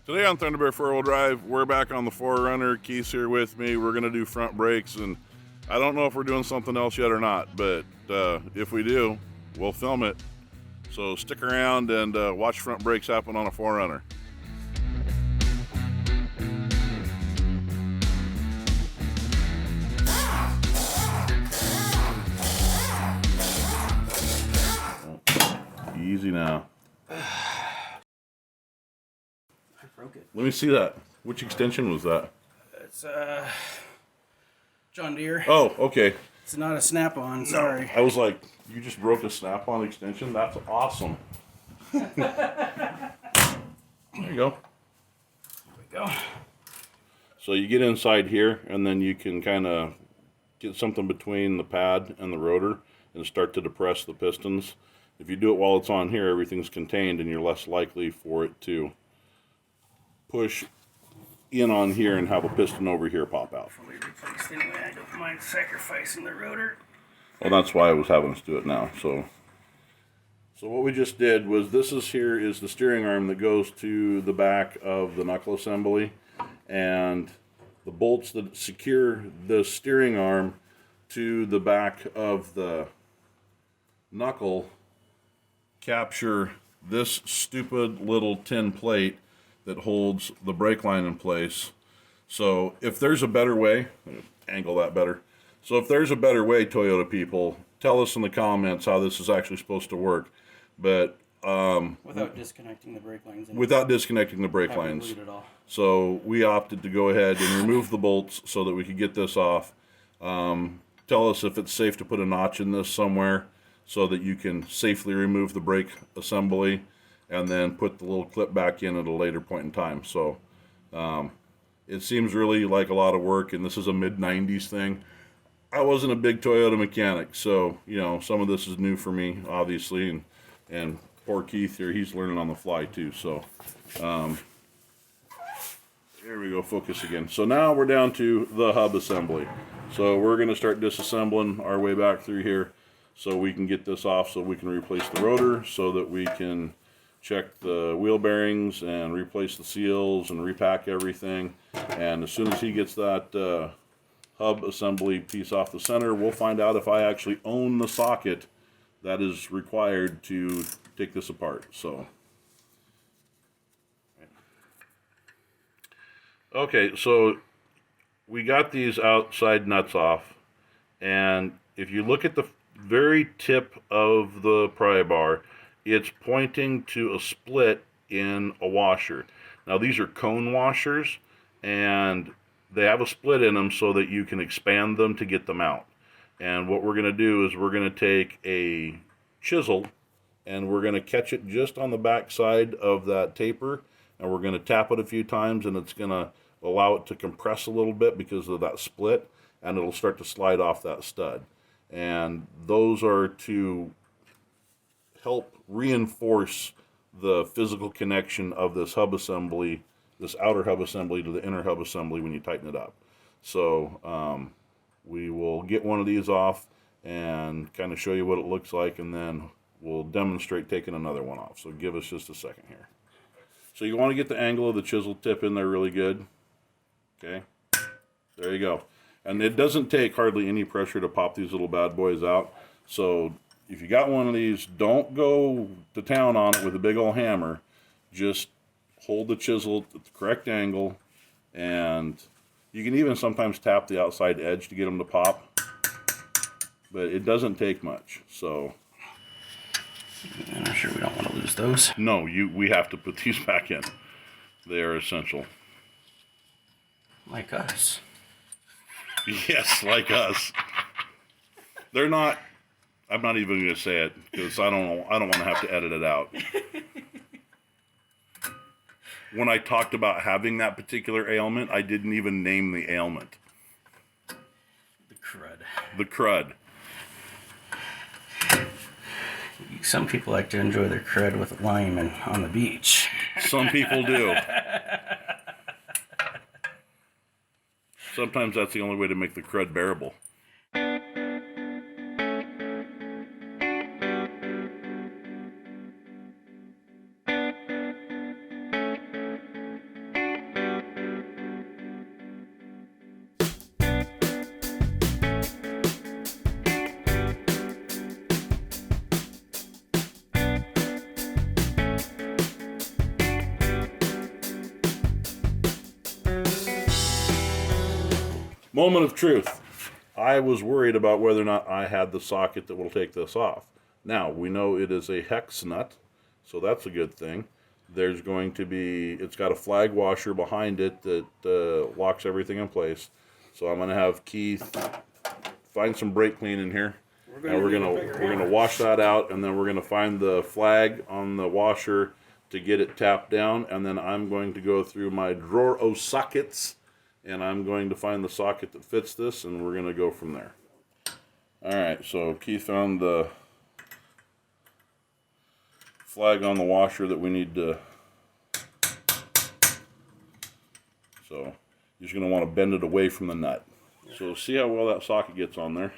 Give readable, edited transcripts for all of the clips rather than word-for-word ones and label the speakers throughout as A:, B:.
A: Today on Thunderbird 4-wheel drive, we're back on the 4Runner. Keith's here with me. We're going to do front brakes, and I don't know if we're doing something else yet or not, but if we do, we'll film it. So stick around and watch front brakes happen on a 4Runner. Easy now.
B: Broke it.
A: Let me see that. Which extension was that?
B: It's John Deere.
A: Oh, okay.
B: It's not a snap-on. Sorry.
A: I was like, you just broke a snap-on extension? That's awesome. There you go.
B: There we go.
A: So you get inside here, and then you can kind of get something between the pad and the rotor and start to depress the pistons. If you do it while it's on here, everything's contained, and you're less likely for it to push in on here and have a piston over here pop out.
B: Fully replaced anyway. I don't mind sacrificing the rotor.
A: Well, that's why I was having us do it now. So what we just did was this is the steering arm that goes to the back of the knuckle assembly, and the bolts that secure the steering arm to the back of the knuckle capture this stupid little tin plate that holds the brake line in place. So if there's a better way, angle that better. So if there's a better way, Toyota people, tell us in the comments how this is actually supposed to work. But
B: without disconnecting the brake lines.
A: Without disconnecting the brake lines. So we opted to go ahead and remove the bolts so that we could get this off. Tell us if it's safe to put a notch in this somewhere so that you can safely remove the brake assembly and then put the little clip back in at a later point in time. So it seems really like a lot of work, and this is a mid-90s thing. I wasn't a big Toyota mechanic, so you know, some of this is new for me, obviously, and poor Keith here, he's learning on the fly too. So there we go, focus again. So now we're down to the hub assembly. So we're going to start disassembling our way back through here so we can get this off, so we can replace the rotor, so that we can check the wheel bearings and replace the seals and repack everything. And as soon as he gets that hub assembly piece off the center, we'll find out if I actually own the socket that is required to take this apart. So okay, so we got these outside nuts off, and if you look at the very tip of the pry bar, it's pointing to a split in a washer. Now these are cone washers, and they have a split in them so that you can expand them to get them out. And what we're going to do is we're going to take a chisel and we're going to catch it just on the back side of that taper, and we're going to tap it a few times, and it's going to allow it to compress a little bit because of that split, and it'll start to slide off that stud. And those are to help reinforce the physical connection of this hub assembly, this outer hub assembly, to the inner hub assembly when you tighten it up. So we will get one of these off and kind of show you what it looks like, and then we'll demonstrate taking another one off. So give us just a second here. So you want to get the angle of the chisel tip in there really good. Okay, there you go. And it doesn't take hardly any pressure to pop these little bad boys out. So if you got one of these, don't go to town on it with a big old hammer. Just hold the chisel at the correct angle, and you can even sometimes tap the outside edge to get them to pop, but it doesn't take much. So
B: I'm sure we don't want to lose those.
A: no, we have to put these back in. They are essential.
B: Like us.
A: Yes, like us. They're not. I'm not even going to say it because I don't want to have to edit it out. When I talked about having that particular ailment, I didn't even name the ailment.
B: The crud.
A: The crud.
B: Some people like to enjoy their crud with lime and on the beach.
A: Some people do. Sometimes that's the only way to make the crud bearable. Moment of truth. I was worried about whether or not I had the socket that will take this off. Now, we know it is a hex nut, so that's a good thing. There's going to be, it's got a flag washer behind it that locks everything in place. So I'm going to have Keith find some brake clean in here. And we're gonna wash that out, and then we're gonna find the flag on the washer to get it tapped down, and then I'm going to go through my drawer of sockets, and I'm going to find the socket that fits this, and we're gonna go from there. All right, so Keith found the flag on the washer that we need to. So you're just gonna want to bend it away from the nut. So see how well that socket gets on there.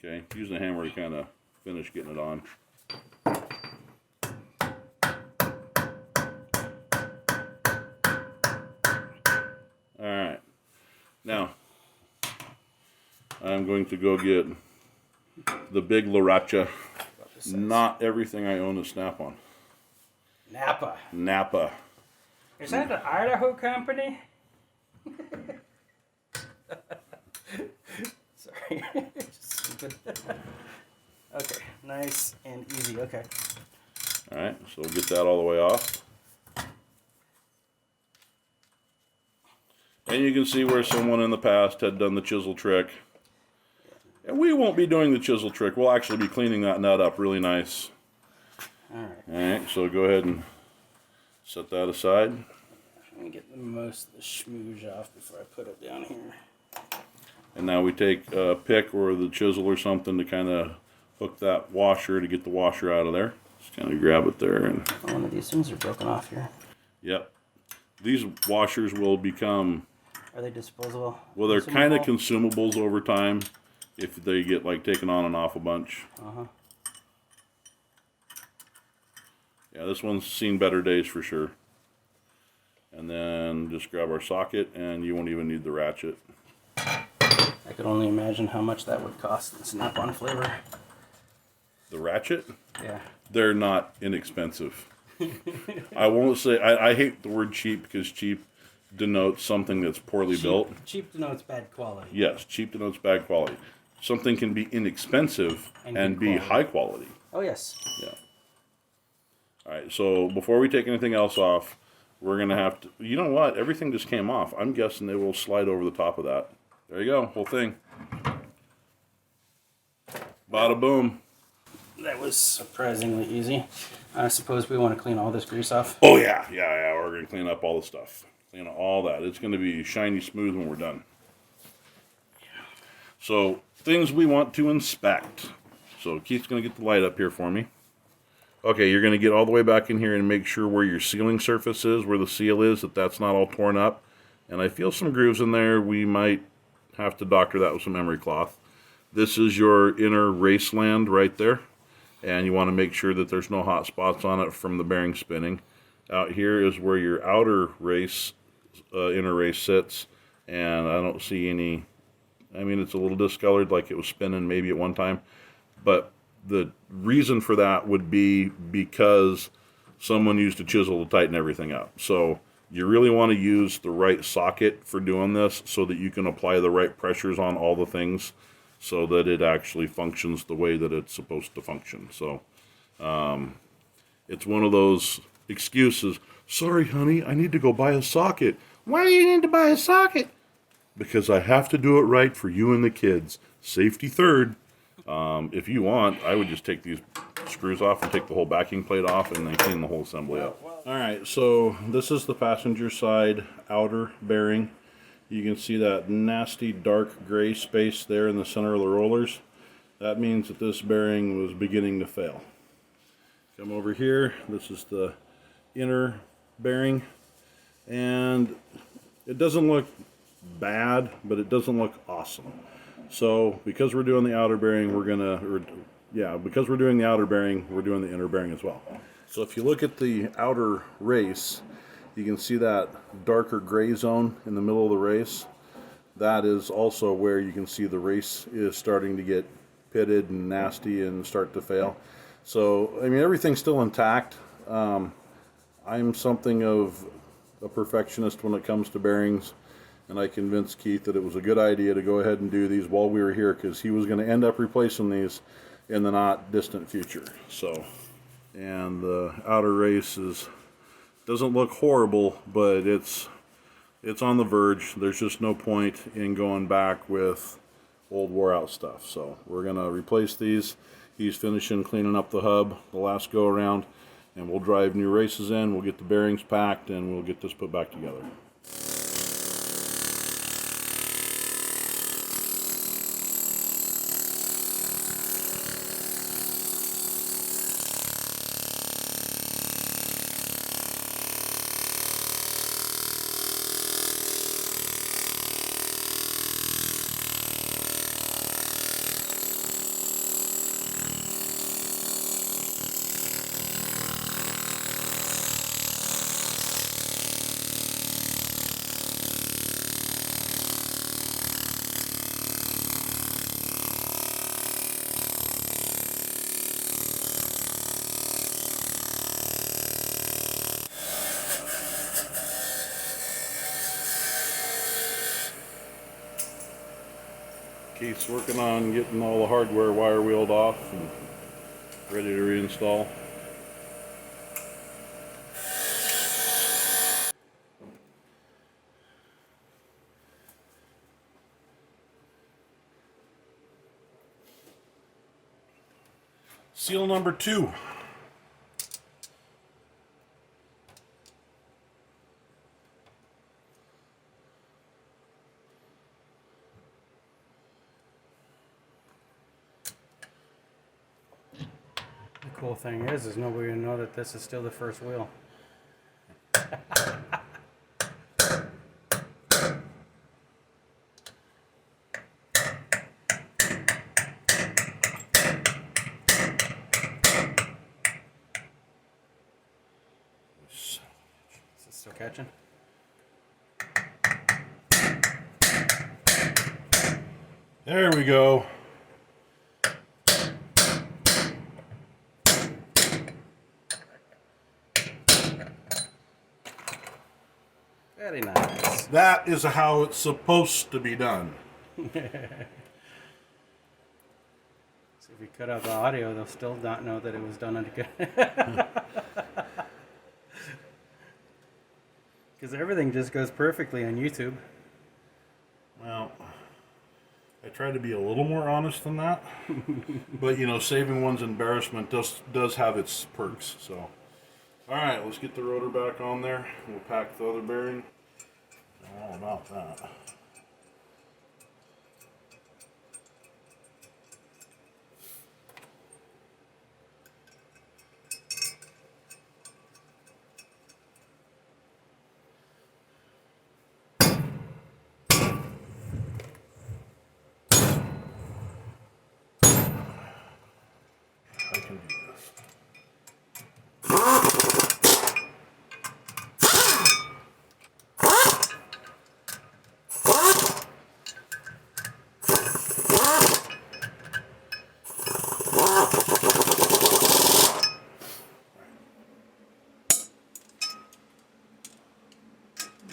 A: Okay, use the hammer to kind of finish getting it on. Alright, now I'm going to go get the big Laracha. Not everything I own is Snap-on.
B: Napa.
A: Napa.
B: Is that an Idaho company? Sorry. Okay, nice and easy. Okay.
A: Alright, so we'll get that all the way off. And you can see where someone in the past had done the chisel trick. And we won't be doing the chisel trick. We'll actually be cleaning that nut up really nice. Alright, so go ahead and set that aside.
B: Let me get the most of the schmooze off before I put it down here.
A: And now we take a pick or the chisel or something to kind of hook that washer to get the washer out of there. Just kind of grab it there. And
B: one of these things are broken off here.
A: Yep. These washers will become...
B: Are they disposable?
A: Well, they're kind of consumables over time if they get like taken on and off a bunch.
B: Uh-huh.
A: Yeah, this one's seen better days for sure. And then just grab our socket and you won't even need the ratchet.
B: I could only imagine how much that would cost in Snap-on flavor.
A: The ratchet?
B: Yeah.
A: They're not inexpensive. I won't say, I hate the word cheap because cheap denotes something that's poorly built.
B: Cheap denotes bad quality.
A: Yes, cheap denotes bad quality. Something can be inexpensive and be high quality.
B: Oh, yes.
A: Yeah. All right, so before we take anything else off, we're going to have to, you know what? Everything just came off. I'm guessing they will slide over the top of that. There you go, whole thing. Bada boom.
B: That was surprisingly easy. I suppose we want to clean all this grease off.
A: Oh yeah. We're gonna clean up all the stuff. Clean all that. It's gonna be shiny smooth when we're done. So things we want to inspect. So Keith's gonna get the light up here for me. Okay, you're gonna get all the way back in here and make sure where your sealing surface is, where the seal is, that's not all torn up. And I feel some grooves in there. We might have to doctor that with some emery cloth. This is your inner race land right there. And you want to make sure that there's no hot spots on it from the bearing spinning. Out here is where your outer race, inner race sits. And I don't see any, I mean, it's a little discolored like it was spinning maybe at one time. But the reason for that would be because someone used a chisel to tighten everything up. So you really want to use the right socket for doing this so that you can apply the right pressures on all the things so that it actually functions the way that it's supposed to function. So it's one of those excuses. Sorry, honey, I need to go buy a socket. Why do you need to buy a socket? Because I have to do it right for you and the kids. Safety third. If you want, I would just take these screws off and take the whole backing plate off and then clean the whole assembly up. Alright, so this is the passenger side outer bearing. You can see that nasty dark gray space there in the center of the rollers. That means that this bearing was beginning to fail. Come over here, this is the inner bearing, and it doesn't look bad, but it doesn't look awesome. So because we're doing the outer bearing, because we're doing the outer bearing, we're doing the inner bearing as well. So if you look at the outer race, you can see that darker gray zone in the middle of the race. That is also where you can see the race is starting to get pitted and nasty and start to fail. So, I mean, everything's still intact. I'm something of a perfectionist when it comes to bearings, and I convinced Keith that it was a good idea to go ahead and do these while we were here because he was going to end up replacing these in the not distant future. So, and the outer race doesn't look horrible, but it's on the verge. There's just no point in going back with old wore out stuff. So we're gonna replace these. He's finishing cleaning up the hub the last go around, and we'll drive new races in. We'll get the bearings packed, and we'll get this put back together. Keith's working on getting all the hardware wire wheeled off and ready to reinstall. Seal number 2.
C: The cool thing is nobody will know that this is still the first wheel. Is it still catching?
A: There we go.
C: Very nice.
A: That is how it's supposed to be done.
C: So if you cut out the audio, they'll still not know that it was done again. Because everything just goes perfectly on YouTube.
A: Well, I try to be a little more honest than that. But, you know, saving one's embarrassment does have its perks. So, all right, let's get the rotor back on there. We'll pack the other bearing. All about that. I can do this.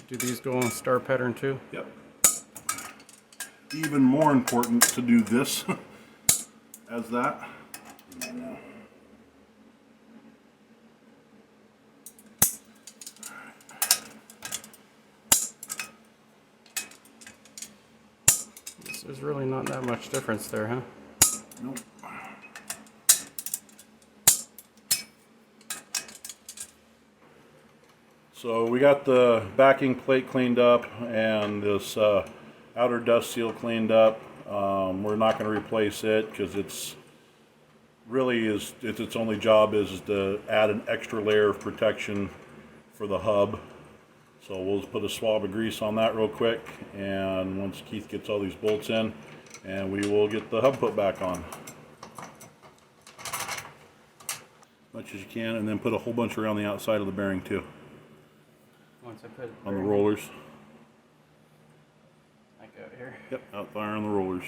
C: Do these go on star pattern too?
A: Yep. Even more important to do this as that.
C: There's really not that much difference there, huh?
A: Nope. So we got the backing plate cleaned up and this outer dust seal cleaned up. We're not going to replace it because its only job is to add an extra layer of protection for the hub. So we'll just put a swab of grease on that real quick, and once Keith gets all these bolts in, and we will get the hub put back on. As much as you can, and then put a whole bunch around the outside of the bearing too.
C: Once I put
A: On the rollers.
C: like out here.
A: Yep, out there on the rollers.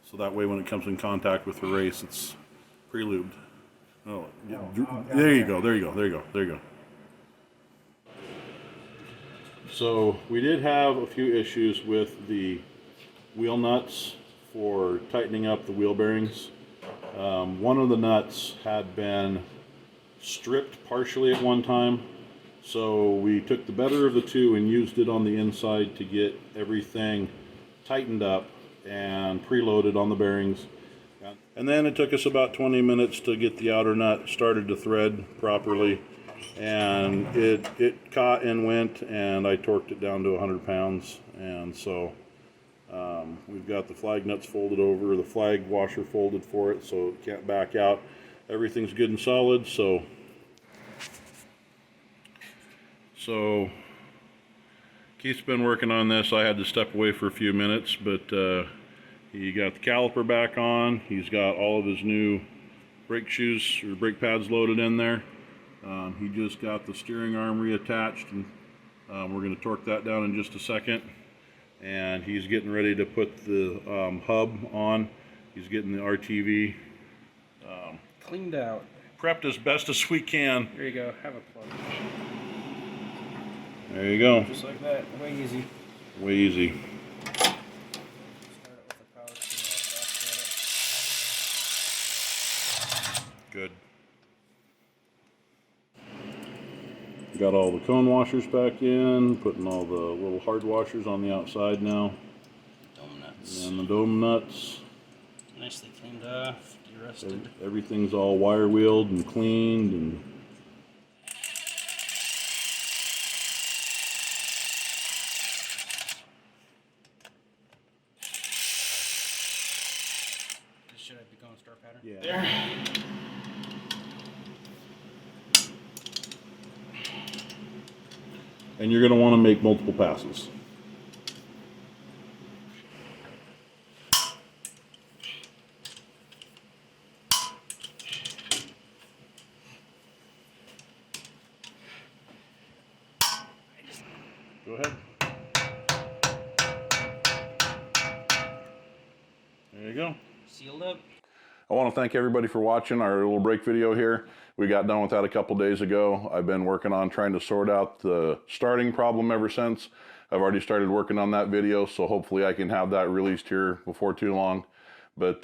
A: So that way when it comes in contact with the race, it's pre-lubed. Oh, yeah. There you go, there you go, there you go, there you go. So we did have a few issues with the wheel nuts for tightening up the wheel bearings. One of the nuts had been stripped partially at one time, so we took the better of the two and used it on the inside to get everything tightened up and preloaded on the bearings. And then it took us about 20 minutes to get the outer nut started to thread properly, and it caught and went, and I torqued it down to 100 pounds. And so we've got the flag nuts folded over, the flag washer folded for it so it can't back out. Everything's good and solid. So Keith's been working on this. I had to step away for a few minutes, but he got the caliper back on. He's got all of his new brake shoes or brake pads loaded in there. He just got the steering arm reattached, and we're going to torque that down in just a second. And he's getting ready to put the hub on. He's getting the RTV
C: Cleaned out.
A: prepped as best as we can.
C: Here you go. Have a plug.
A: There you go.
C: Just like that. Way easy.
A: Way easy.
C: Start it with the power key.
A: Good. Got all the cone washers back in, putting all the little hard washers on the outside now.
B: Dome nuts.
A: And the dome nuts.
B: Nicely cleaned off, de-rusted.
A: Everything's all wire wheeled and cleaned, and
C: Should I be going star pattern?
A: yeah.
B: There.
A: And you're going to want to make multiple passes. Go ahead. There you go.
B: Sealed up.
A: I want to thank everybody for watching our little break video here. We got done with that a couple days ago. I've been working on trying to sort out the starting problem ever since. I've already started working on that video, so hopefully I can have that released here before too long. But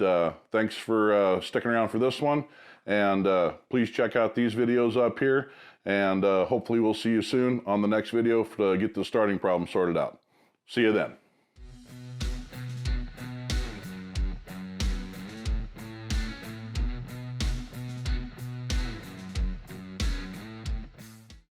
A: thanks for sticking around for this one, and please check out these videos up here, and hopefully we'll see you soon on the next video to get the starting problem sorted out. See you then.